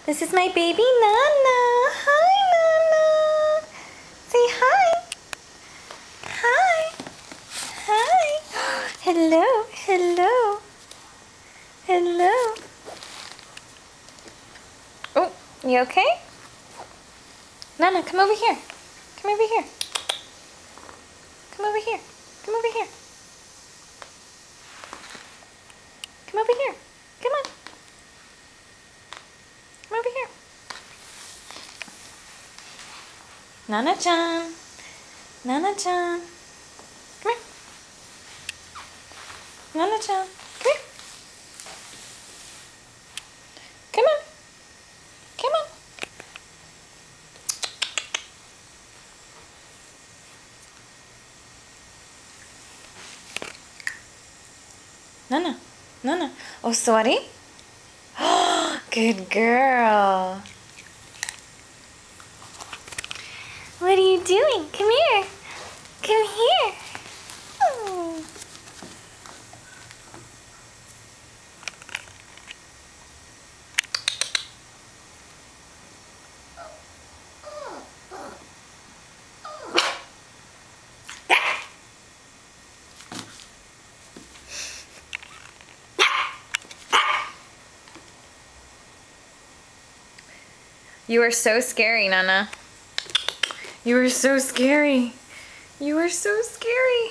This is my baby Nana. Hi, Nana. Say hi. Hi. Hi. Hello. Hello. Hello. Oh, you okay? Nana, come over here. Come over here. Come over here. Come over here. Come over here. Come on. Come over here. Nana-chan. Nana-chan. Come here. Nana-chan. Come here. Come on. Come on. Nana. Nana. Oh, sorry. Good girl. What are you doing? Come here. Come here. Oh. You are so scary, Nana. You are so scary. You are so scary.